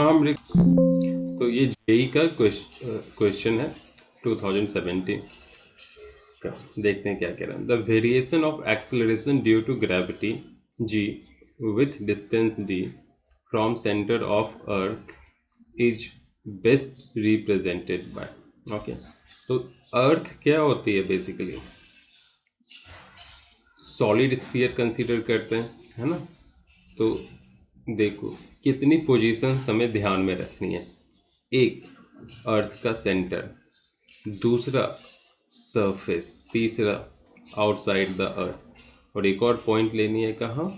तो ये जेई का क्वेश्चन है 2017 का। देखते हैं क्या कह रहा है। The variation of acceleration due to gravity G with distance D from centre of earth is best represented by. Okay, तो अर्थ क्या होती है? बेसिकली सॉलिड स्फीयर कंसीडर करते हैं, है ना। तो देखो कितनी पोजीशंस हमें ध्यान में रखनी है। एक, अर्थ का सेंटर, दूसरा सरफेस, तीसरा आउटसाइड द अर्थ, और एक और पॉइंट लेनी है कहाँ?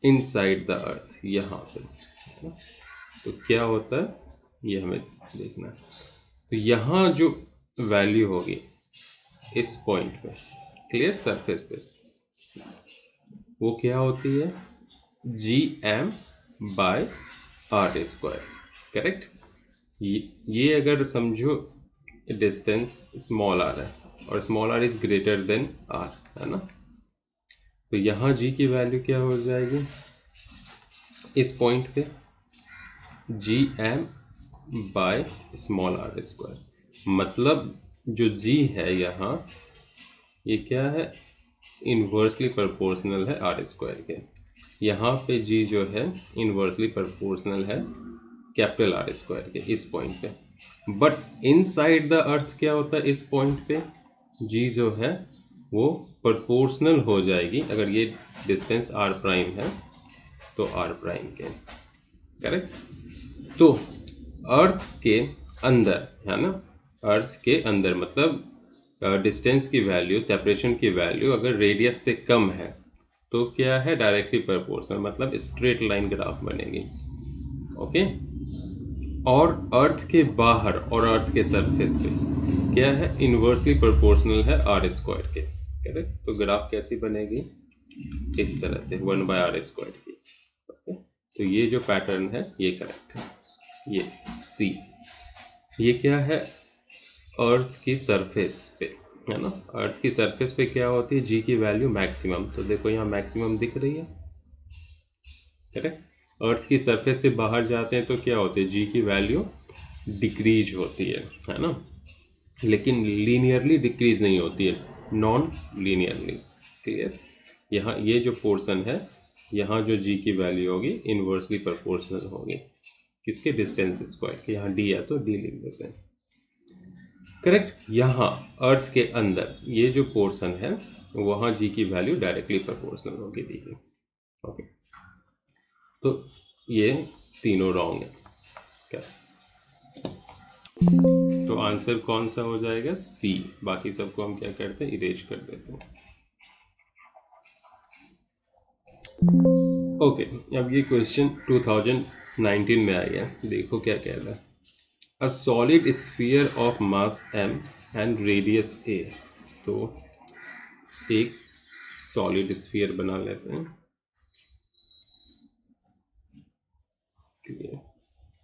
इनसाइड द अर्थ, यहाँ पे। तो क्या होता है ये हमें देखना है। तो यहाँ जो वैल्यू होगी इस पॉइंट पे, क्लियर, सरफेस पे, वो क्या होती है? G M by R square, correct. ये अगर समझो डिस्टेंस स्मॉल आर है और small R is greater than R, है ना। तो यहाँ जी की वैल्यू क्या हो जाएगी इस पॉइंट पे? G M by small R square. मतलब जो जी है यहाँ, ये क्या है? इन्वर्सली प्रोपोर्शनल है आर स्क्वायर के। यहाँ पे जी जो है इन्वर्सली प्रोपोर्शनल है कैपिटल आर स्क्वायर के, इस पॉइंट पे। बट इनसाइड द अर्थ क्या होता है इस पॉइंट पे? जी जो है वो प्रोपोर्शनल हो जाएगी, अगर ये डिस्टेंस आर प्राइम है तो आर प्राइम के, करेक्ट। तो अर्थ के अंदर, है ना, अर्थ के अंदर मतलब डिस्टेंस की वैल्यू, सेपरेशन की वैल्यू अगर रेडियस से कम है तो क्या है? डायरेक्टली प्रोपोर्शनल, मतलब स्ट्रेट लाइन ग्राफ बनेगी। ओके। और अर्थ के बाहर और अर्थ के सरफेस पे क्या है? इन्वर्सली प्रोपोर्शनल है आर स्क्वायर के, करेक्ट। तो ग्राफ कैसी बनेगी? इस तरह से 1/r स्क्वायर की। ओके, तो ये जो पैटर्न है ये करेक्ट है। ये सी, ये क्या है? अर्थ की सरफेस पे, है ना। अर्थ की सरफेस पे क्या होती है? जी की वैल्यू मैक्सिमम। तो देखो यहाँ मैक्सिमम दिख रही है, करेक्ट। अर्थ की सरफेस से बाहर जाते हैं तो क्या होती है? जी की वैल्यू डिक्रीज होती है ना। लेकिन लीनियरली डिक्रीज नहीं होती है, नॉन लीनियरली, क्लियर। यहाँ ये जो पोर्शन है, यहाँ जो जी की वैल्यू होगी इन्वर्सली प्रोपोर्शनल होगी किसके? डिस्टेंस स्क्वायर के। यहाँ डी है तो डी लिख देते हैं, करेक्ट। यहाँ अर्थ के अंदर ये जो पोर्शन है वहाँ जी की वैल्यू डायरेक्टली प्रोपोर्शनल होगी, दी गई। ओके, तो ये तीनों रॉन्ग है क्या? तो आंसर कौन सा हो जाएगा? सी। बाकी सबको हम क्या करते हैं? इरेज कर देते हैं। ओके, अब ये क्वेश्चन 2019 में आई है, देखो क्या कह रहा है। A solid sphere of mass m and radius a। तो एक सॉलिड स्फीयर बना लेते हैं,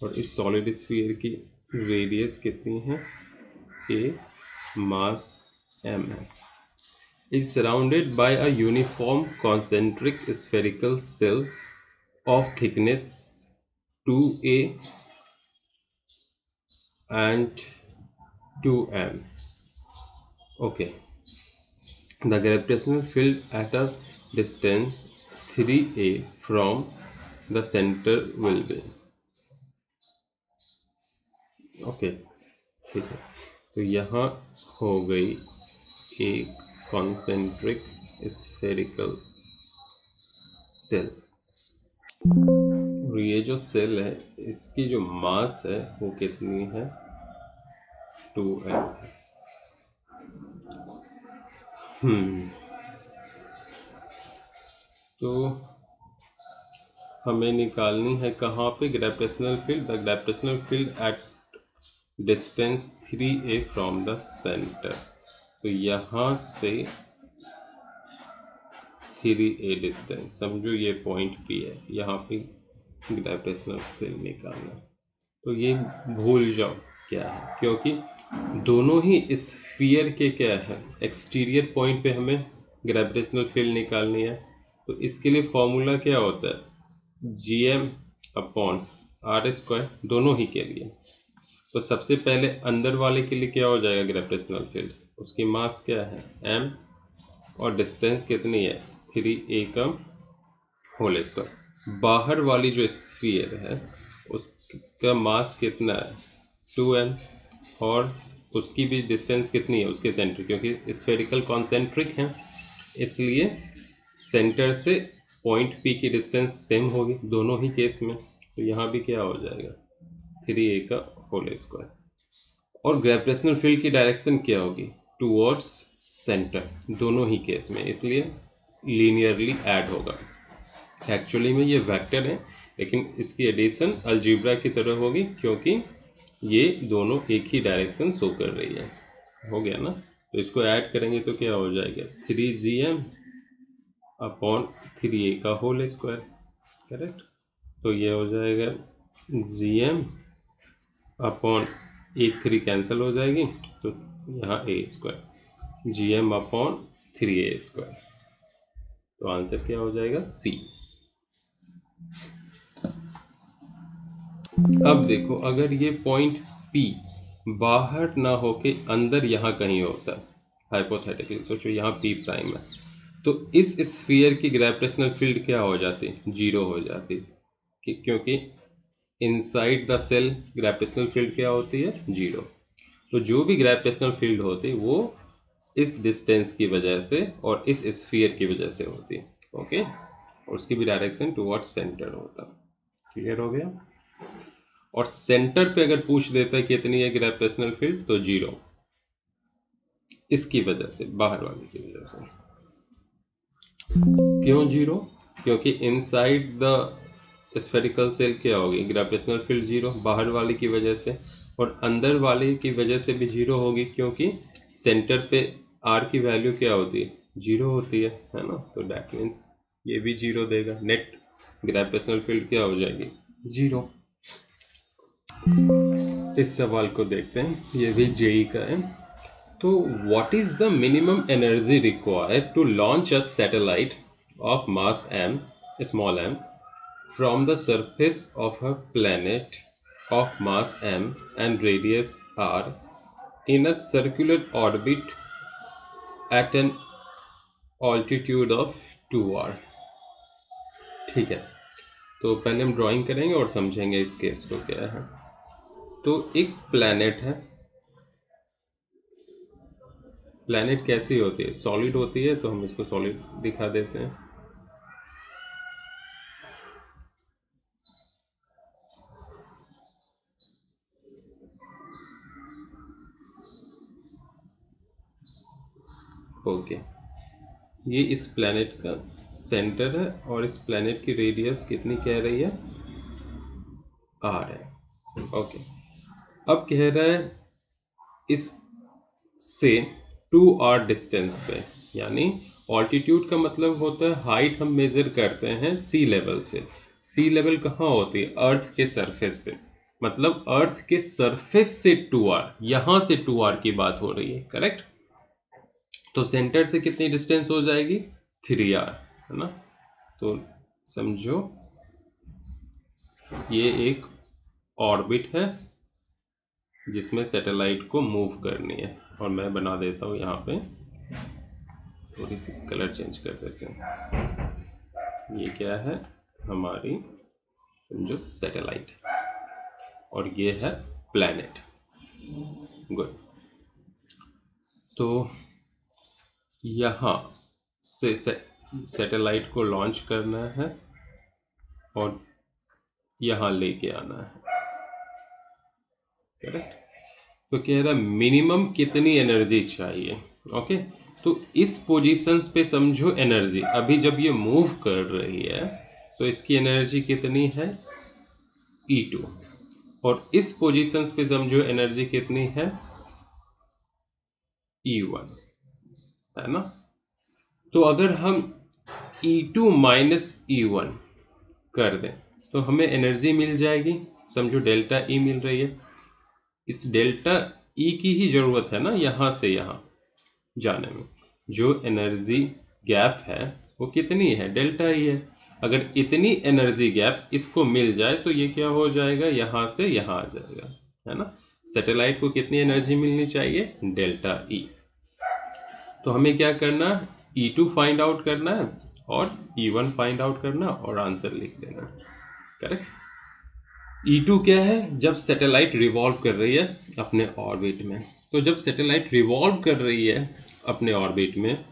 और इस सॉलिड स्फीयर की रेडियस कितनी है? a, मास m है। is surrounded by a uniform concentric spherical shell of thickness 2a and 2m. Okay, the gravitational field at a distance 3a from the center will be। Okay, ठीक है। तो यहाँ हो गई एक कॉन्सेंट्रिक स्फेरिकल सेल, और ये जो सेल है इसकी जो मास है वो कितनी है? 2m। तो हमें निकालनी है कहाँ पे? Gravitational field. The gravitational field at distance 3a from the centre. तो यहाँ से 3a डिस्टेंस, समझो ये पॉइंट P है, यहाँ पे ग्रेविटेशनल फील्ड निकालना। तो ये भूल जाओ क्या है, क्योंकि दोनों ही स्फीयर के क्या है? एक्सटीरियर पॉइंट पे हमें ग्रेविटेशनल फील्ड निकालनी है। तो इसके लिए फॉर्मूला क्या होता है? G M upon R square, दोनों ही के लिए। तो सबसे पहले अंदर वाले के लिए क्या हो जाएगा ग्रेविटेशनल फील्ड, उसकी मास क्या है m और डिस्टेंस कितनी है 3a का होल स्क्वायर। बाहर वाली जो स्फीयर है उसका मास कितना है 2m और उसकी भी डिस्टेंस कितनी है उसके सेंटर, क्योंकि स्फेरिकल कॉन्सेंट्रिक है इसलिए सेंटर से पॉइंट P की डिस्टेंस सेम होगी दोनों ही केस में। तो यहाँ भी क्या हो जाएगा 3a का होल स्क्वायर। और ग्रेविटेशनल फील्ड की डायरेक्शन क्या होगी टूवर्ड्स सेंटर दोनों ही केस में, इसलिए लीनियरली ऐड होगा। एक्चुअली में ये वेक्टर है लेकिन इसकी एडिशन अलजेब्रा की तरह होगी क्योंकि ये दोनों एक ही डायरेक्शन शो कर रही है। हो गया ना। तो इसको ऐड करेंगे तो क्या हो जाएगा 3gm अपॉन 3a का होल स्क्वायर, करेक्ट। तो ये हो जाएगा gm अपॉन 3 कैंसिल हो जाएगी तो यहाँ a square gm upon 3a square. तो आंसर क्या हो जाएगा C। अब देखो अगर ये पॉइंट P बाहर ना होके अंदर यहाँ कहीं होता है, हाइपोथेटिकली सोचो यहाँ P प्राइम है, तो इस स्फीयर की ग्रेविटेशनल फील्ड क्या हो जाती जीरो हो जाती क्योंकि inside the cell gravitational field क्या होती है जीरो। तो जो भी ग्रेविटेशनल फील्ड होती है वो इस डिस्टेंस की वजह से और इस स्फीयर की वजह से होती है, ओके। और उसकी भी डायरेक्शन टुवर्ड्स सेंटर होता। क्लियर हो गया। और सेंटर पे अगर पूछ देता है कितनी है ग्रेविटेशनल फील्ड तो जीरो, इसकी वजह से बाहर वाले की वजह से। क्यों जीरो, क्योंकि इनसाइड द स्फेरिकल सेल क्या होगी ग्रेविटेशनल फील्ड जीरो बाहर वाले की वजह से, और अंदर वाले की वजह से भी जीरो होगी क्योंकि सेंटर पे आर की वैल्यू क्या होती है जीरो होती है ना। तो दैट मीन्स ये भी जीरो देगा, नेट ग्रेविटेशनल फील्ड क्या हो जाएगी जीरो। इस सवाल को देखते हैं, ये भी जेई का है। तो what is the minimum energy required to launch a satellite of mass m small m from the surface of a planet of mass m and radius r in a circular orbit at an altitude of 2r। ठीक है, तो पहले हम drawing करेंगे और समझेंगे इस case को क्या है। तो एक प्लैनेट है, प्लैनेट कैसी होती है सॉलिड होती है, तो हम इसको सॉलिड दिखा देते हैं। ओके, ये इस प्लैनेट का सेंटर है और इस प्लैनेट की रेडियस कितनी कह रही है आर है। ओके, अब कह रहा है इस से 2r डिस्टेंस पे, यानी ऑल्टीट्यूड का मतलब होता है हाइट हम मेजर करते हैं सी लेवल से। सी लेवल कहाँ होती है अर्थ के सरफेस पे, मतलब अर्थ के सरफेस से 2r, यहां से 2r की बात हो रही है, करेक्ट। तो सेंटर से कितनी डिस्टेंस हो जाएगी 3r, है ना। तो समझो ये एक ऑर्बिट है जिसमें सैटेलाइट को मूव करनी है, और मैं बना देता हूँ यहाँ पे थोड़ी सी कलर चेंज कर देते हैं। ये क्या है हमारी जो सैटेलाइट, और ये है प्लैनेट। गुड। तो यहाँ से सैटेलाइट को लॉन्च करना है और यहाँ लेके आना है, करेक्ट। तो कह रहा है मिनिमम कितनी एनर्जी चाहिए, ओके। तो इस पोजीशंस पे समझो एनर्जी, अभी जब ये मूव कर रही है तो इसकी एनर्जी कितनी है E2, और इस पोजीशंस पे समझो एनर्जी कितनी है E1, है ना। तो अगर हम E2 माइनस E1 कर दें तो हमें एनर्जी मिल जाएगी, समझो डेल्टा E मिल रही है। इस डेल्टा E की ही जरूरत है ना यहाँ से यहाँ जाने में। जो एनर्जी गैप है वो कितनी है डेल्टा E है। अगर इतनी एनर्जी गैप इसको मिल जाए तो ये क्या हो जाएगा, यहाँ से यहाँ आ जाएगा, है ना। सैटेलाइट को कितनी एनर्जी मिलनी चाहिए, डेल्टा ई। तो हमें क्या करना, E2 फाइंड आउट करना है और E1 फाइंड आउट करना और आंसर लिख देना। करेक्ट। E2 क्या है, जब सैटेलाइट रिवॉल्व कर रही है अपने ऑर्बिट में। तो जब सैटेलाइट रिवॉल्व कर रही है अपने ऑर्बिट में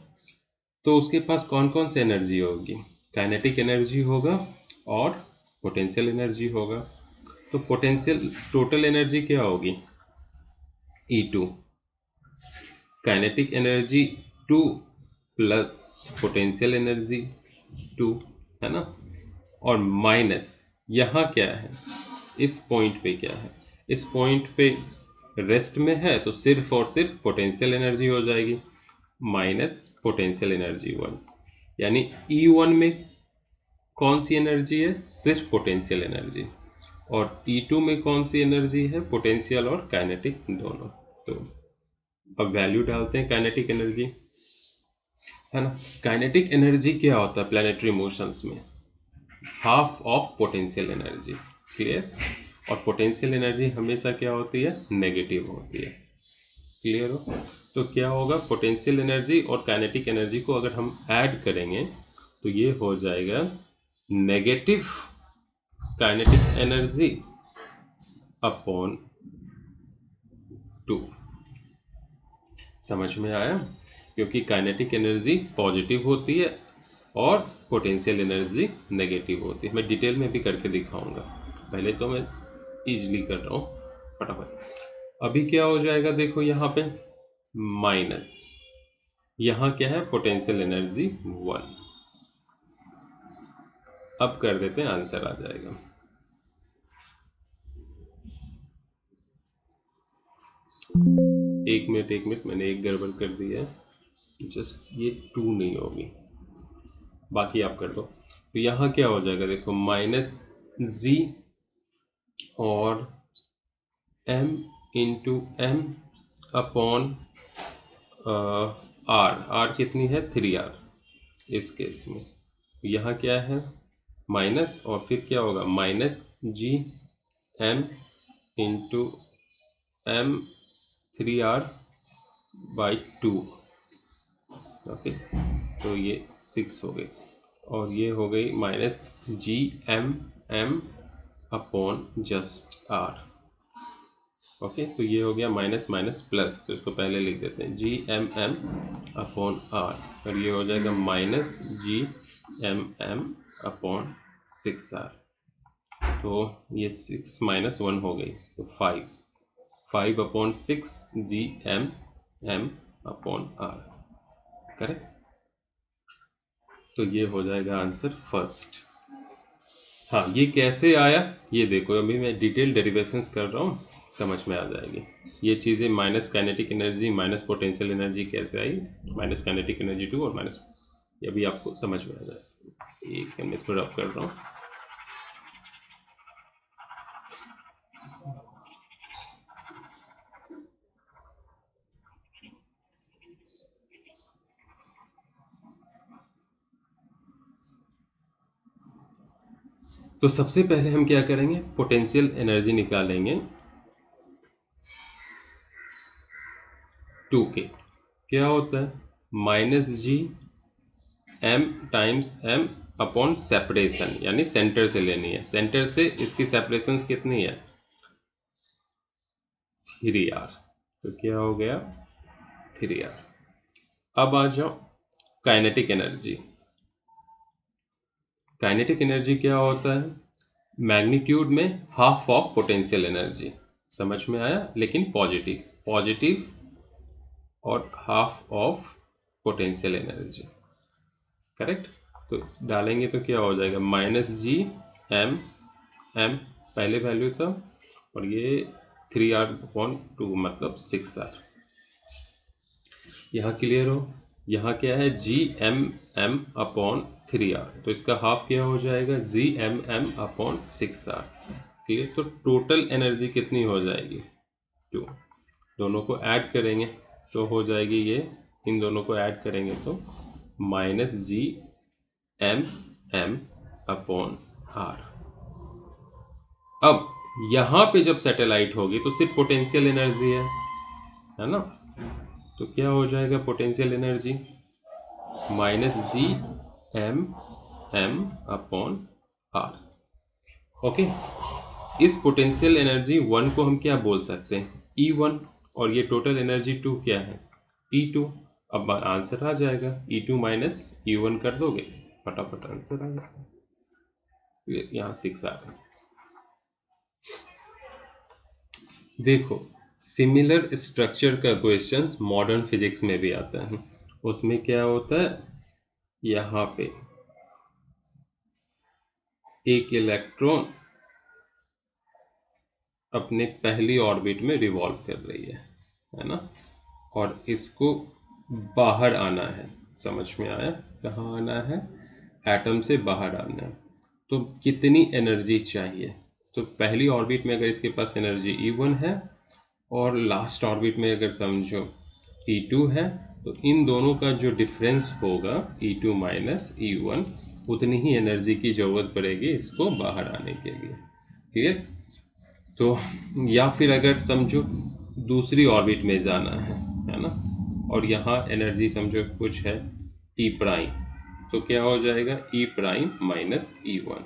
तो उसके पास कौन कौन सी एनर्जी होगी, काइनेटिक एनर्जी होगा और पोटेंशियल एनर्जी होगा। तो पोटेंशियल टोटल एनर्जी क्या होगी, E2, kinetic energy 2 plus potential energy 2, है ना। और माइनस यहाँ क्या है, इस पॉइंट पे क्या है, इस पॉइंट पे रेस्ट में है तो सिर्फ और सिर्फ पोटेंशियल एनर्जी हो जाएगी, माइनस पोटेंशियल एनर्जी 1। यानी E1 में कौन सी एनर्जी है, सिर्फ पोटेंशियल एनर्जी, और E2 में कौन सी एनर्जी है, पोटेंशियल और काइनेटिक दोनों। तो अब वैल्यू डालते हैं काइनेटिक एनर्जी, है ना। काइनेटिक एनर्जी क्या होता है प्लैनेटरी मोशंस में, half of potential energy, clear. और पोटेंशियल एनर्जी हमेशा क्या होती है, नेगेटिव होती है, क्लियर हो। तो क्या होगा, पोटेंशियल एनर्जी और काइनेटिक एनर्जी को अगर हम ऐड करेंगे तो ये हो जाएगा नेगेटिव काइनेटिक एनर्जी अपॉन 2। समझ में आया, क्योंकि काइनेटिक एनर्जी पॉजिटिव होती है और पोटेंशियल एनर्जी नेगेटिव होती है। मैं डिटेल में भी करके दिखाऊंगा, पहले तो मैं इजीली कर रहा हूँ फटाफट। अभी क्या हो जाएगा, देखो यहाँ पे माइनस, यहाँ क्या है, पोटेंशियल एनर्जी 1। अब कर देते हैं, आंसर आ जाएगा। एक मिनट, मैंने एक गड़बड़ कर दी है, जस्ट ये 2 नहीं होगी, बाकी आप कर दो। तो यहाँ क्या हो जाएगा, देखो माइनस जी और m into M upon R कितनी है, 3r इस केस में। यहाँ क्या है, माइनस, और फिर क्या होगा, minus G M into M 3r by 2। Okay, तो ये 6 हो गई, और ये हो गई minus G M M upon just R. Okay, तो ये हो गया माइनस माइनस प्लस, तो इसको पहले लिख देते हैं, G M M upon R, और ये हो जाएगा minus G M M upon 6r। तो ये 6 माइनस 1 हो गई, तो 5 upon 6 G M M upon R, correct. तो ये हो जाएगा आंसर फर्स्ट। हाँ, ये कैसे आया ये देखो, अभी मैं डिटेल डेरिवेशंस कर रहा हूँ, समझ में आ जाएगी ये चीज़ें। Minus kinetic energy minus potential energy कैसे आई, माइनस काइनेटिक एनर्जी 2 और माइनस, ये भी आपको समझ में आ जाएगा। ये इसका मैं इसको रब कर रहा हूँ। तो सबसे पहले हम क्या करेंगे, पोटेंशियल एनर्जी निकालेंगे 2 के। क्या होता है, minus G M times M upon separation, यानी सेंटर से लेनी है, सेंटर से इसकी सेपरेशन कितनी है, 3r। तो क्या हो गया, 3r। अब आ जाओ काइनेटिक एनर्जी। काइनेटिक एनर्जी क्या होता है, मैग्नीट्यूड में हाफ ऑफ पोटेंशियल एनर्जी, समझ में आया, लेकिन पॉजिटिव और half of potential energy, correct. तो डालेंगे तो क्या हो जाएगा, माइनस जी एम एम पहले वैल्यू था, और ये 3r अपॉन 2 मतलब 6r। यहाँ क्लियर हो, यहाँ क्या है, G M M upon 3r, तो इसका हाफ क्या हो जाएगा, G M M upon 6r, clear. तो टोटल एनर्जी कितनी हो जाएगी, 2। दोनों को ऐड करेंगे तो हो जाएगी ये, इन दोनों को ऐड करेंगे तो minus G M M upon R. अब यहाँ पे जब सैटेलाइट होगी तो सिर्फ पोटेंशियल एनर्जी है ना, तो क्या हो जाएगा potential energy minus G M upon R. Okay, इस पोटेंशियल एनर्जी 1 को हम क्या बोल सकते हैं E1, और ये टोटल एनर्जी 2 क्या है E2। अब आंसर आ जाएगा E2 माइनस E1 कर दोगे, फटाफट आंसर आ जाएगा। यहाँ 6 आ गया। देखो, सिमिलर स्ट्रक्चर का क्वेश्चंस मॉडर्न फिजिक्स में भी आता है। उसमें क्या होता है, यहाँ पे एक इलेक्ट्रॉन अपने पहली ऑर्बिट में रिवॉल्व कर रही है ना, और इसको बाहर आना है। समझ में आया, कहाँ आना है, एटम से बाहर आना है। तो कितनी एनर्जी चाहिए, तो पहली ऑर्बिट में अगर इसके पास एनर्जी E1 है और लास्ट ऑर्बिट में अगर समझो E2 है, तो इन दोनों का जो डिफरेंस होगा E2 माइनस E1, उतनी ही एनर्जी की ज़रूरत पड़ेगी इसको बाहर आने के लिए। क्लियर। तो या फिर अगर समझो दूसरी ऑर्बिट में जाना है ना, और यहाँ एनर्जी समझो कुछ है E प्राइम, तो क्या हो जाएगा E प्राइम माइनस E1।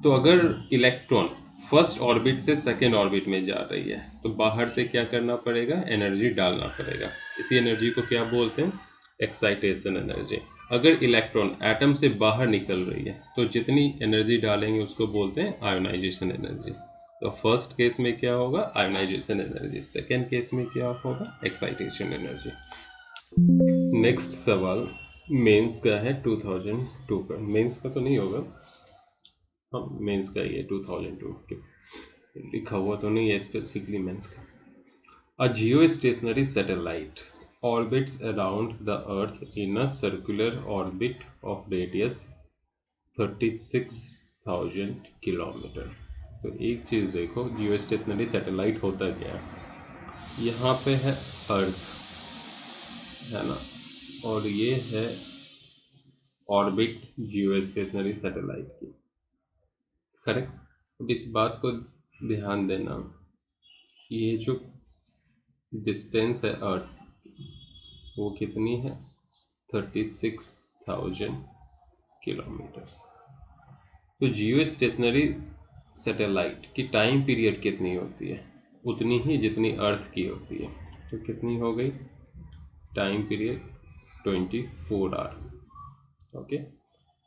तो अगर इलेक्ट्रॉन फर्स्ट ऑर्बिट से सेकेंड ऑर्बिट में जा रही है तो बाहर से क्या करना पड़ेगा, एनर्जी डालना पड़ेगा। इसी एनर्जी को क्या बोलते हैं, एक्साइटेशन एनर्जी। अगर इलेक्ट्रॉन एटम से बाहर निकल रही है तो जितनी एनर्जी डालेंगे उसको बोलते हैं आयोनाइजेशन एनर्जी। तो फर्स्ट केस में क्या होगा, आयोनाइजेशन एनर्जी। सेकेंड केस में क्या होगा, एक्साइटेशन एनर्जी। नेक्स्ट सवाल मेंस का है 2002 का। मेंस का तो नहीं होगा, हम मेंस का ही है 2002 के, लिखा हुआ तो नहीं है स्पेसिफिकली मेंस का। A geostationary satellite orbits around the earth in a circular orbit of radius 36,000 kilometre. तो एक चीज़ देखो, जियो स्टेशनरी सैटेलाइट होता क्या है, यहाँ पे है अर्थ है ना, और ये है ऑर्बिट जियो स्टेशनरी सैटेलाइट की। करेक्ट। अब इस बात को ध्यान देना, ये जो डिस्टेंस है अर्थ वो कितनी है, 36,000 किलोमीटर। तो जियो स्टेशनरी सैटेलाइट की टाइम पीरियड कितनी होती है, उतनी ही जितनी अर्थ की होती है। तो कितनी हो गई टाइम पीरियड, 24 आवर। ओके,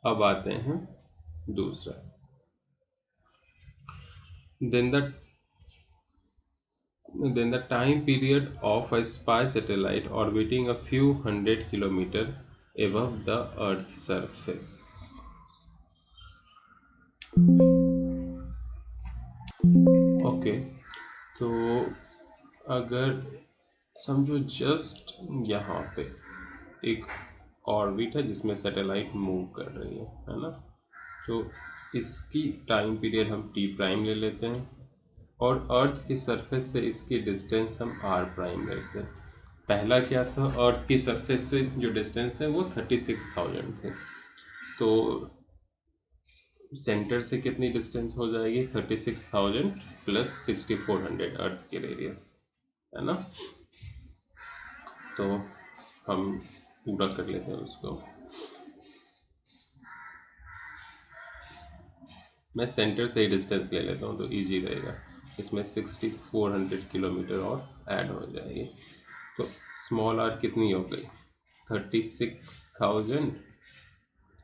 अब आते हैं दूसरा। Then the time period of a spy satellite orbiting a few hundred kilometers above the Earth's surface. Okay, तो अगर समझो जस्ट यहाँ पे एक ऑर्बिट है जिसमें सैटेलाइट मूव कर रही है ना, तो इसकी टाइम पीरियड हम टी प्राइम ले लेते हैं, और अर्थ की सरफेस से इसकी डिस्टेंस हम आर प्राइम लेते हैं। पहला क्या था, अर्थ की सरफेस से जो डिस्टेंस है वो 36,000 थे, तो सेंटर से कितनी डिस्टेंस हो जाएगी, 36,000 प्लस 6,400 अर्थ की रेडियस है ना। तो हम पूरा कर लेते हैं उसको। मैं सेंटर से ही डिस्टेंस ले लेता हूँ तो इजी रहेगा, इसमें 6,400 किलोमीटर और ऐड हो जाएगी। तो स्मॉल आर कितनी हो गई, 36,000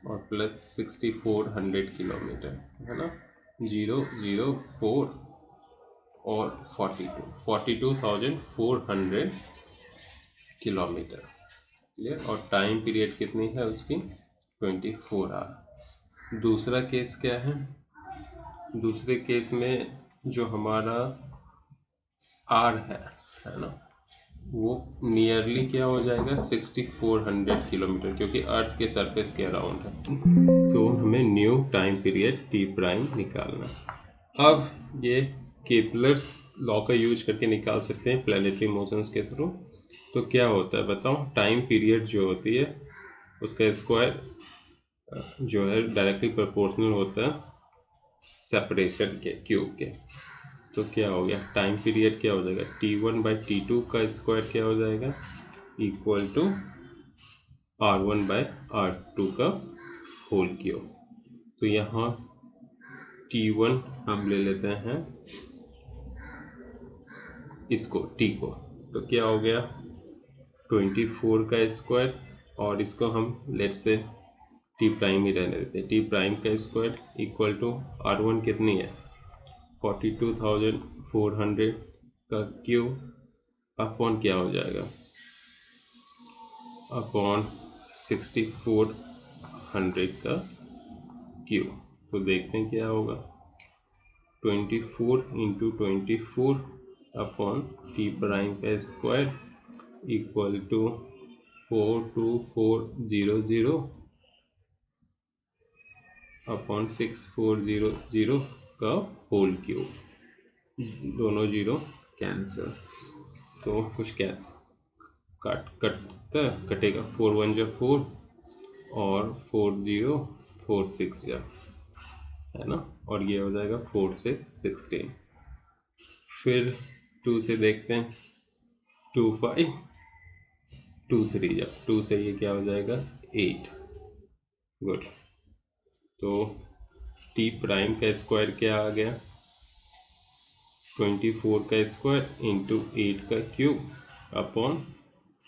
और प्लस 6,400 किलोमीटर है ना, 004 और 42,400 किलोमीटर। क्लियर। और टाइम पीरियड कितनी है उसकी, 24 आवर। दूसरा केस क्या है, दूसरे केस में जो हमारा आर है ना, वो नियरली क्या हो जाएगा, 6,400 किलोमीटर, क्योंकि अर्थ के सरफेस के अराउंड है। तो हमें new time period T prime निकालना। अब ये केपलर्स लॉ का यूज करके निकाल सकते हैं प्लैनेटरी मोशंस के थ्रू। तो क्या होता है बताओ, टाइम पीरियड जो होती है उसका स्क्वायर जो है डायरेक्टली प्रोपोर्शनल होता है सेपरेशन के क्यूब के। तो क्या हो गया, टाइम पीरियड क्या हो जाएगा, T1/T2 का स्क्वायर क्या हो जाएगा इक्वल टू R1/R2 का होल क्यूब। तो यहाँ T1 हम ले लेते हैं इसको T को, तो क्या हो गया 24 का स्क्वायर, और इसको हम लेट से T प्राइम ही रहने देते हैं, T प्राइम का स्क्वायर इक्वल टू R1 कितनी है 42,400 का क्यूब अपॉन क्या हो जाएगा अपॉन 6400 का क्यूब। तो देखते हैं क्या होगा 24 इंटू 24 अपॉन T प्राइम का स्क्वायर इक्वल टू 42400 अपॉन 6400 का होल क्यूब। दोनों जीरो कैंसिल, तो कुछ क्या कटेगा 4 1 जा 4 और 4 0 4 6 जा, है ना, और ये हो जाएगा 4 से 16। फिर 2 से देखते हैं 2 5 2 3 जा 2 से ये क्या हो जाएगा 8। गुड। तो T प्राइम का स्क्वायर क्या आ गया 24 का स्क्वायर इंटू 8 का क्यूब अपॉन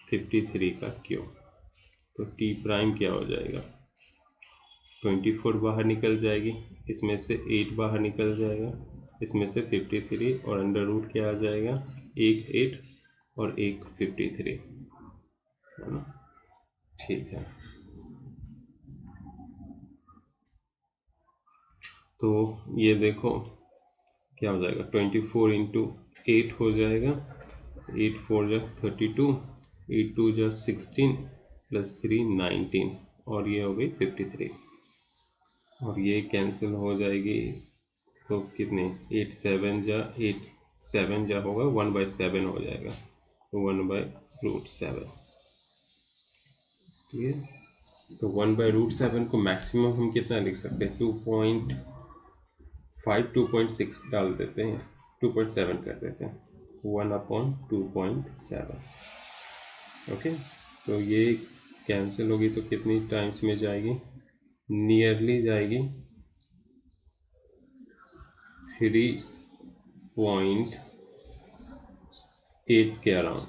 53 का क्यूब। तो T प्राइम क्या हो जाएगा 24 बाहर निकल जाएगी, इसमें से 8 बाहर निकल जाएगा, इसमें से 53 और अंडर रूट क्या आ जाएगा एक 8 और एक 53, है ना। ठीक है, तो ये देखो क्या हो जाएगा 24 इंटू 8 हो जाएगा, 8 4 जा 32, 8 2 जा 16 प्लस 3 19 और ये हो गई 53, और ये कैंसिल हो जाएगी तो कितने 8 7 जा 8 7 जा होगा 1/7 हो जाएगा, तो 1/√7। ठीक है, तो 1/√7 को मैक्सिमम हम कितना लिख सकते हैं 2.5 2.6 डाल देते हैं, 2.7 कर देते हैं 1/2.7। ओके, तो ये कैंसिल होगी तो कितनी टाइम्स में जाएगी, नियरली जाएगी 3.8 के अराउंड,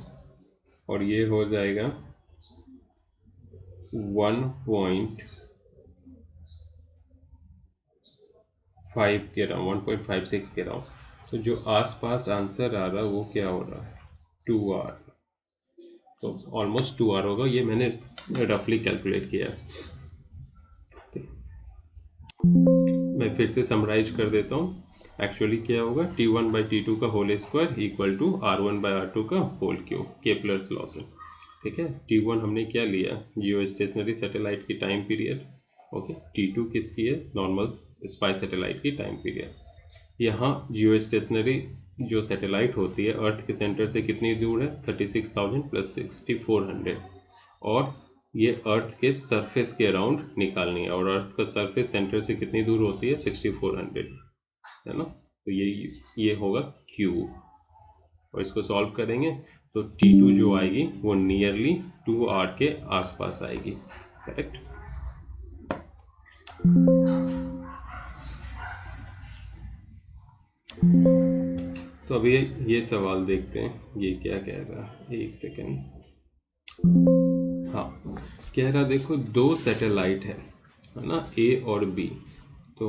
और ये हो जाएगा 1.5 के अराउंड 1.56 के अराउंड। तो जो आसपास आंसर आ रहा है वो क्या हो रहा है 2R, तो ऑलमोस्ट 2R होगा, ये मैंने रफली कैलकुलेट किया है। मैं फिर से समराइज कर देता हूँ, एक्चुअली क्या होगा T1/T2 का whole square equal to R1/R2 का होल क्यूब केपलर्स लॉ से। ठीक है, T1 हमने क्या लिया जियो स्टेशनरी सैटेलाइट की टाइम पीरियड, ओके, T2 किसकी है नॉर्मल स्पाई सैटेलाइट की टाइम पीरियड। यहाँ जियो स्टेशनरी जो सैटेलाइट होती है अर्थ के सेंटर से कितनी दूर है 36,000 प्लस 6400, और ये अर्थ के सरफेस के अराउंड निकालनी है, और अर्थ का सरफेस सेंटर से कितनी दूर होती है 6400, है ना। तो ये होगा क्यूब, और इसको सॉल्व करेंगे तो T2 जो आएगी वो नियरली 2R के आसपास आएगी, करेक्ट। तो अभी ये सवाल देखते हैं ये क्या कह रहा है, एक सेकेंड। हाँ, कह रहा देखो दो सैटेलाइट है ना A और B, तो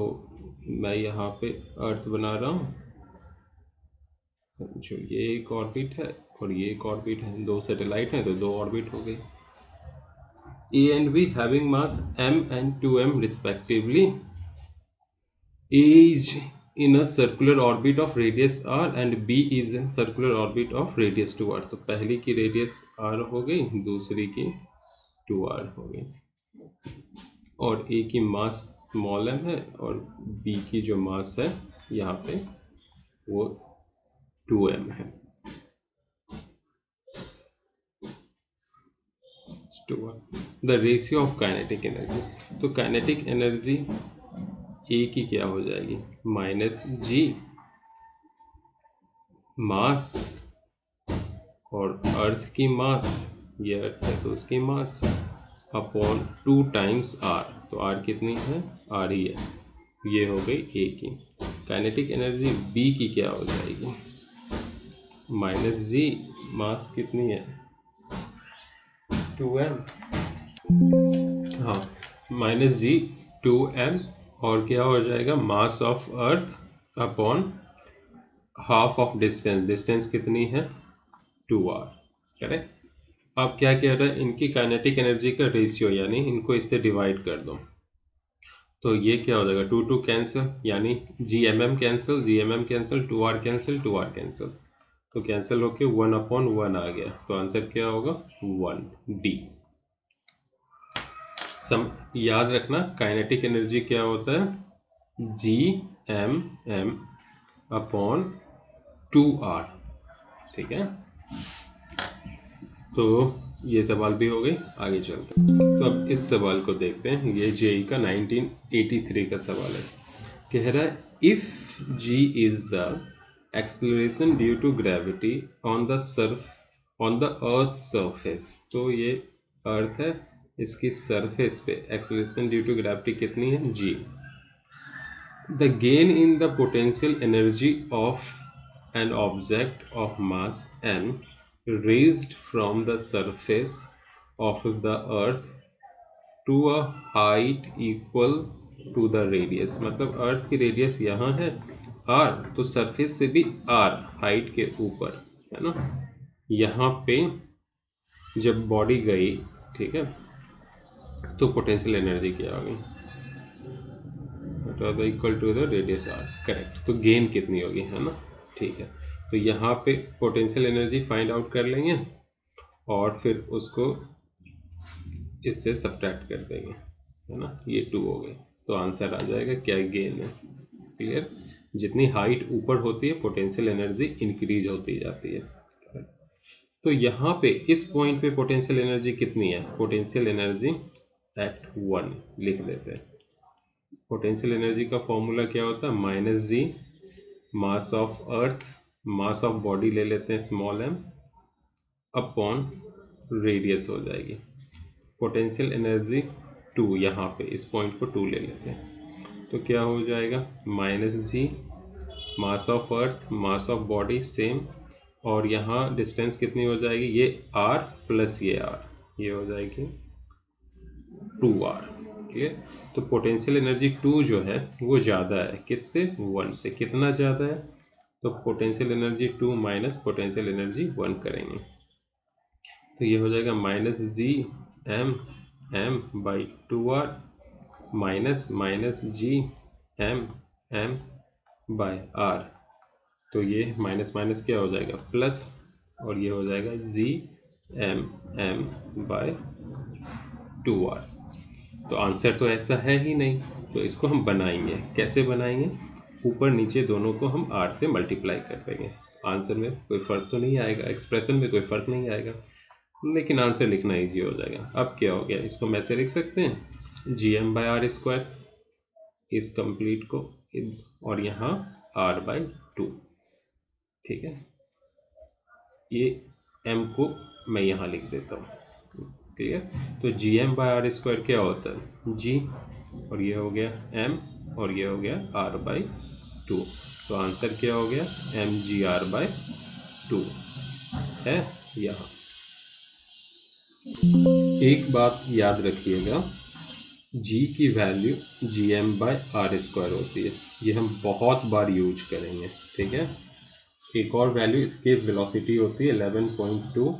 मैं यहाँ पे अर्थ बना रहा हूँ, जो ये एक ऑर्बिट है और ये एक ऑर्बिट है, दो सैटेलाइट हैं तो दो ऑर्बिट हो गई। A and B having mass m and 2m respectively is in a circular orbit of radius r and B is in circular orbit of radius 2r। तो पहली की रेडियस r हो गई, दूसरी की 2r हो गई, और A की मास स्मॉल m है और B की जो मास है यहाँ पे वो 2m है। The ratio of kinetic energy, तो काइनेटिक एनर्जी ए की क्या हो जाएगी, माइनस जी मास और अर्थ की मास, ये अर्थ है तो उसकी मास अपॉन 2 टाइम्स आर, तो आर कितनी है, आर ही है, ये हो गई ए की। काइनेटिक एनर्जी बी की क्या हो जाएगी, माइनस जी मास कितनी है 2m, हाँ माइनस जी 2m, और क्या हो जाएगा मास of earth upon half of distance, distance कितनी है 2r, करेक्ट। अब क्या कह रहा है, इनकी काइनेटिक एनर्जी का रेशियो, यानी इनको इससे डिवाइड कर दो, तो ये क्या हो जाएगा 2 2 कैंसिल, यानी G M M cancel, G M M cancel, 2r cancel, 2r cancel, तो कैंसिल होके 1/1 आ गया, तो आंसर क्या होगा 1 डी। याद रखना काइनेटिक एनर्जी क्या होता है, G M M upon 2r, ठीक है। तो ये सवाल भी हो गई, आगे चलते हैं। तो अब इस सवाल को देखते हैं, ये जेई का 1983 का सवाल है। कह रहा है if G is the acceleration due to gravity on the earth surface, तो ये अर्थ है, इसकी सरफेस पे एक्सेलरेशन ड्यू टू ग्रेविटी कितनी है g, the gain in the potential energy of an object of mass m raised from the surface of the earth to a height equal to the radius, मतलब अर्थ की radius यहाँ है r, तो surface से भी r height के ऊपर है ना, यहाँ पे जब बॉडी गई, ठीक है, तो पोटेंशियल एनर्जी क्या होगी, equal to the radius r, correct. तो गेन कितनी होगी, है ना, ठीक है। तो यहाँ पे पोटेंशियल एनर्जी फाइंड आउट कर लेंगे और फिर उसको इससे सब्ट्रैक्ट कर देंगे, है ना, ये 2 हो गए, तो आंसर आ जाएगा क्या, गेन है, क्लियर। जितनी हाइट ऊपर होती है पोटेंशियल एनर्जी इंक्रीज होती जाती है। तो यहाँ पे इस पॉइंट पे पोटेंशियल एनर्जी कितनी है, पोटेंशियल एनर्जी एट 1 लिख देते हैं। पोटेंशियल एनर्जी का फॉर्मूला क्या होता है, minus G mass of earth, mass of body ले लेते हैं स्मॉल m, अपॉन रेडियस हो जाएगी, पोटेंशियल एनर्जी 2, यहाँ पे इस पॉइंट को 2 ले लेते हैं, तो क्या हो जाएगा minus G mass of earth mass of body same, और यहाँ डिस्टेंस कितनी हो जाएगी, ये r प्लस ये r, ये हो जाएगी 2r, क्लियर। तो पोटेंशियल एनर्जी 2 जो है वो ज़्यादा है किससे, 1 से, कितना ज़्यादा है, तो potential energy 2 minus potential energy 1 करेंगे, तो ये हो जाएगा minus G M M by 2r minus minus G M M by R, तो ये माइनस माइनस क्या हो जाएगा प्लस, और ये हो जाएगा G M M bye 2r। तो आंसर तो ऐसा है ही नहीं, तो इसको हम बनाएंगे, कैसे बनाएंगे, ऊपर नीचे दोनों को हम r से मल्टीप्लाई कर देंगे, आंसर में कोई फ़र्क तो नहीं आएगा, एक्सप्रेशन में कोई फ़र्क नहीं आएगा, लेकिन आंसर लिखना ईजी हो जाएगा। अब क्या हो गया, इसको मैं ऐसे लिख सकते हैं G M by R square, इस कंप्लीट को, और यहाँ r बाई 2, ठीक है, ये m को मैं यहाँ लिख देता हूँ, क्लियर। तो G M by R square क्या होता है g, और ये हो गया m, और ये हो गया r बाई 2, तो आंसर क्या हो गया एम जी आर बाई 2 है यहाँ। एक बात याद रखिएगा, g की value G M by R square होती है, ये हम बहुत बार यूज करेंगे, ठीक है। एक और वैल्यू एस्केप वेलोसिटी होती है 11.2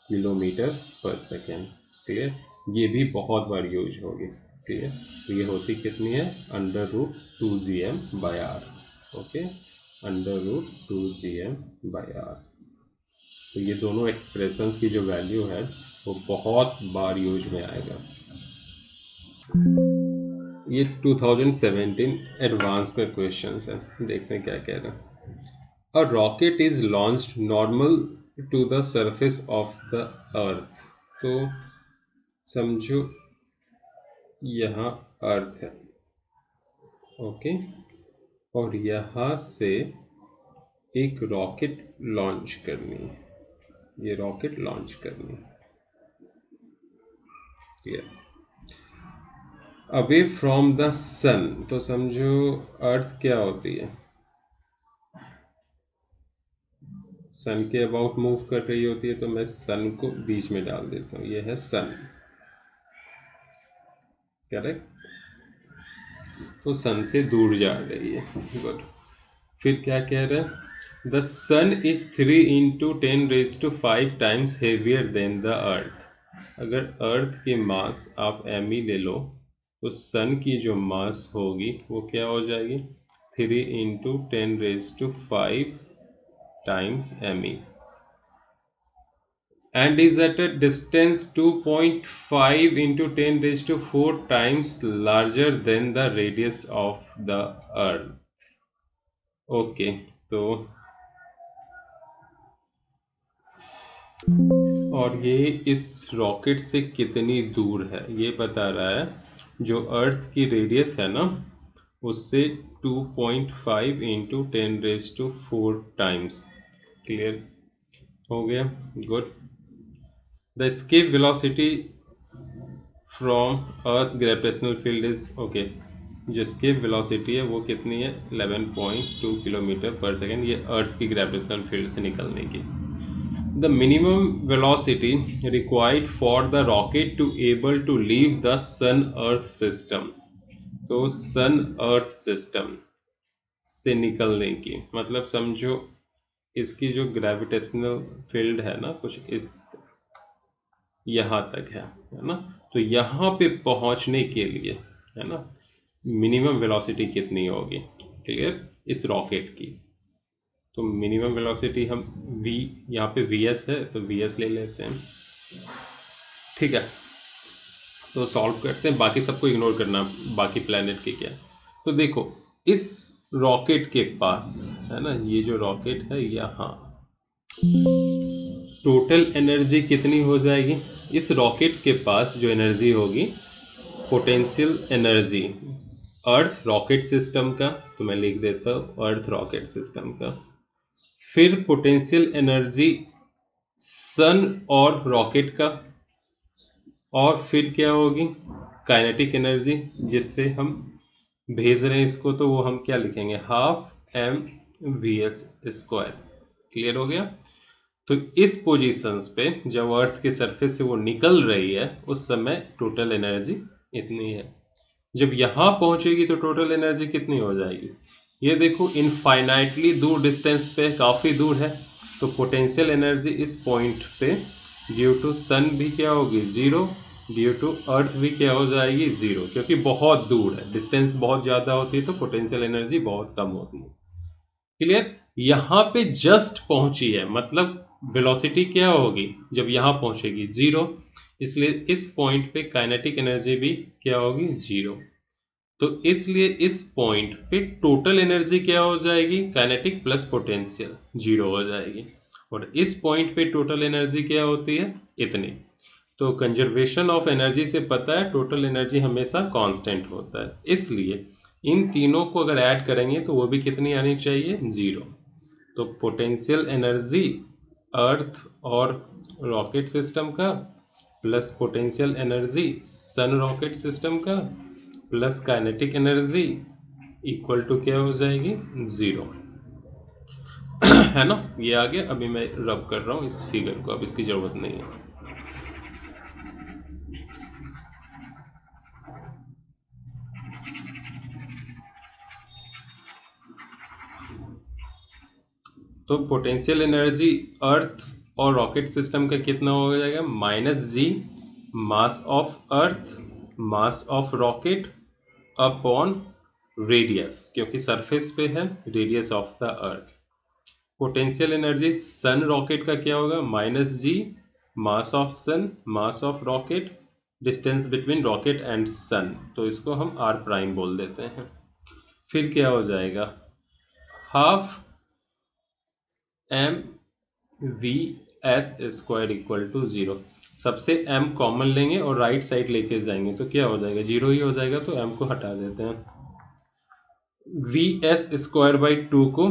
किलोमीटर पर सेकेंड, ठीक है, ये भी बहुत बार यूज होगी, ठीक है। तो ये होती कितनी है under root 2 G M by R, okay, under root 2 G M by R. तो ये दोनों एक्सप्रेशंस की जो वैल्यू है वो बहुत बार यूज में आएगा। ये 2017 एडवांस का क्वेश्चन है, देखते हैं क्या कह रहा है। A rocket is launched normal to the surface of the earth, तो समझो यहाँ अर्थ है, ओके, और यहाँ से एक रॉकेट लॉन्च करनी है, ये रॉकेट लॉन्च करनी है, क्लियर, अवे फ्रॉम द सन। तो समझो अर्थ क्या होती है, सन के अबाउट मूव कर रही होती है, तो मैं सन को बीच में डाल देता हूँ, ये है सन, करेक्ट, तो सन से दूर जा रही है, गुड। फिर क्या कह रहे हैं, the sun is 3 × 10⁻⁵ times heavier than the earth. अगर अर्थ की मास आप एम ले लो, तो सन की जो मास होगी वो क्या हो जाएगी, 3 × 10⁵ times M, and is at a distance 2.5 × 10⁴ times larger than the radius of the earth। Okay, तो और ये इस रॉकेट से कितनी दूर है ये बता रहा है, जो अर्थ की रेडियस है ना उससे 2.5 × 10⁴ टाइम्स, क्लियर हो गया, good. The escape velocity from earth gravitational field is, okay, जो escape velocity है वो कितनी है, 11.2 km/s, ये अर्थ की ग्रेविटेशनल फील्ड से निकलने की। The minimum velocity required for the rocket to able to leave the sun earth system, तो सन अर्थ सिस्टम से निकलने की, मतलब समझो इसकी जो ग्रेविटेशनल फील्ड है ना कुछ इस यहाँ तक है ना, तो यहाँ पे पहुँचने के लिए है ना मिनिमम वेलोसिटी कितनी होगी, क्लियर, इस रॉकेट की। तो मिनिमम वेलोसिटी हम v, यहाँ पे vs है तो vs ले लेते हैं, ठीक है। तो सॉल्व करते हैं, बाकी सबको इग्नोर करना, बाकी प्लैनेट के क्या। तो देखो इस रॉकेट के पास है ना, ये जो रॉकेट है यहाँ, टोटल एनर्जी कितनी हो जाएगी, इस रॉकेट के पास जो एनर्जी होगी, पोटेंशियल एनर्जी अर्थ रॉकेट सिस्टम का, तो मैं लिख देता हूँ अर्थ रॉकेट सिस्टम का, फिर पोटेंशियल एनर्जी सन और रॉकेट का, और फिर क्या होगी काइनेटिक एनर्जी जिससे हम भेज रहे हैं इसको, तो वो हम क्या लिखेंगे, 12mv², क्लियर हो गया। तो इस पोजीशंस पे जब अर्थ के सरफेस से वो निकल रही है उस समय टोटल एनर्जी इतनी है, जब यहाँ पहुँचेगी तो टोटल एनर्जी कितनी हो जाएगी, ये देखो इनफाइनाइटली दूर डिस्टेंस पे, काफ़ी दूर है, तो पोटेंशियल एनर्जी इस पॉइंट पे ड्यू टू सन भी क्या होगी, ज़ीरो, ड्यू टू अर्थ भी क्या हो जाएगी, ज़ीरो, क्योंकि बहुत दूर है, डिस्टेंस बहुत ज़्यादा होती है तो पोटेंशियल एनर्जी बहुत कम होती है, क्लियर। यहाँ पे जस्ट पहुंची है, मतलब वेलोसिटी क्या होगी जब यहाँ पहुंचेगी, जीरो, इसलिए इस पॉइंट पे काइनेटिक एनर्जी भी क्या होगी, जीरो। तो इसलिए इस पॉइंट पे टोटल एनर्जी क्या हो जाएगी, काइनेटिक प्लस पोटेंशियल जीरो हो जाएगी, और इस पॉइंट पे टोटल एनर्जी क्या होती है, इतनी। तो कंजर्वेशन ऑफ एनर्जी से पता है टोटल एनर्जी हमेशा कांस्टेंट होता है, इसलिए इन तीनों को अगर ऐड करेंगे तो वो भी कितनी आनी चाहिए, जीरो। तो पोटेंशियल एनर्जी अर्थ और रॉकेट सिस्टम का plus potential energy sun rocket system का plus kinetic energy equal to क्या हो जाएगी, ज़ीरो, है ना। ये आ गया, अभी मैं रब कर रहा हूँ इस फिगर को, अब इसकी ज़रूरत नहीं है। तो पोटेंशियल एनर्जी अर्थ और रॉकेट सिस्टम का कितना हो जाएगा, -g mass of earth mass of rocket upon radius, क्योंकि सरफेस पे है, radius of the earth. Potential energy sun rocket का क्या होगा, -g mass of sun mass of rocket, distance between rocket and sun, तो इसको हम r प्राइम बोल देते हैं। फिर क्या हो जाएगा, हाफ mv/s² इक्वल टू 0। सबसे m कॉमन लेंगे और राइट साइड लेके जाएंगे तो क्या हो जाएगा, 0 ही हो जाएगा, तो m को हटा देते हैं। vs स्क्वायर बाई 2 को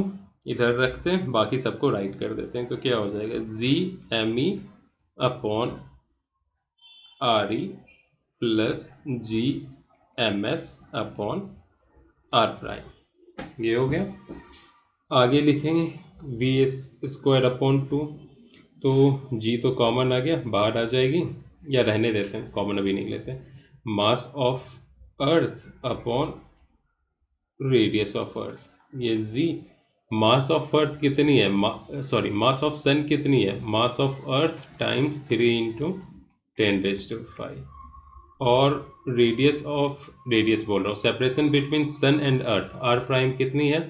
इधर रखते हैं, बाकी सबको राइट कर देते हैं, तो क्या हो जाएगा, G M E upon R E plus G M S upon R prime. ये हो गया। आगे लिखेंगे वी एस स्क्वायर अपॉन 2, तो जी तो कॉमन आ गया, बाहर आ जाएगी, या रहने देते हैं, कॉमन अभी नहीं लेते। मास of earth upon radius of अर्थ, ये जी। मास ऑफ अर्थ कितनी है, मास ऑफ सन कितनी है, mass of earth times 3 into 10⁵ और रेडियस बोल रहा हूँ, separation between sun and earth R prime कितनी है,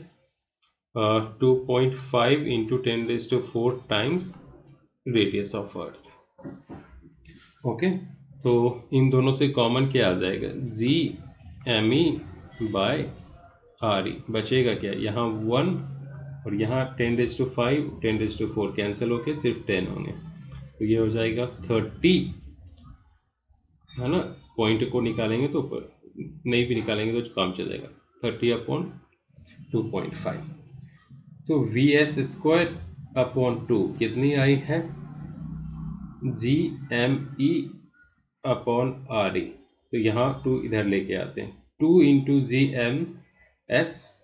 2.5 into 10⁴ times radius of earth. Okay, तो इन दोनों से कॉमन क्या आ जाएगा, G M E by R E, बचेगा क्या, यहाँ 1 और यहाँ 10⁵, 10⁴ कैंसिल होके सिर्फ 10 होंगे, तो ये हो जाएगा 30, है ना। पॉइंट को निकालेंगे तो नहीं भी निकालेंगे तो काम चल जाएगा, 30/2.5। तो वी एस स्क्वायर अपॉन 2 कितनी आई है, G M E upon R E, तो यहाँ 2 इधर लेके आते हैं, 2 into G M S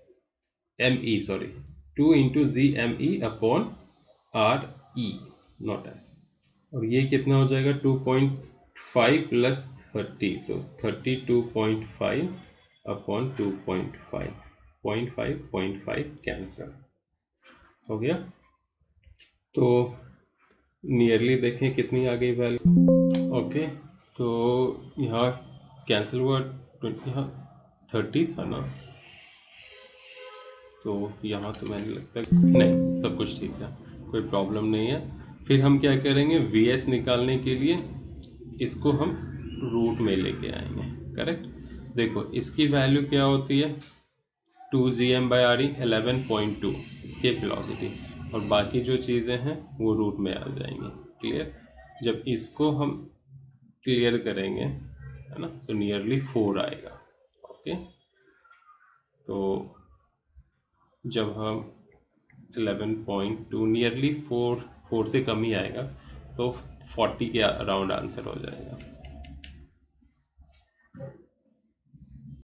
M E, sorry 2 into G M E upon R E, not S, और ये कितना हो जाएगा 2.5 प्लस 30, तो 32.5 अपॉन 2.5, 0.5 कैंसर हो गया। तो नियरली देखें कितनी आ गई वैल्यू। ओके, तो यहाँ कैंसिल हुआ, यहाँ 30 था ना, तो यहाँ तो मैंने लगता है नहीं, सब कुछ ठीक है, कोई प्रॉब्लम नहीं है। फिर हम क्या करेंगे, वी एस निकालने के लिए इसको हम रूट में लेके आएंगे, करेक्ट। देखो इसकी वैल्यू क्या होती है, 2gm/re 11.2 स्केप वेलोसिटी, और बाकी जो चीज़ें हैं वो रूट में आ जाएंगी, क्लियर। जब इसको हम क्लियर करेंगे, है ना, तो नियरली 4 आएगा। ओके, तो जब हम 11.2 नियरली 4 से कम ही आएगा, तो 40 के अराउंड आंसर हो जाएगा।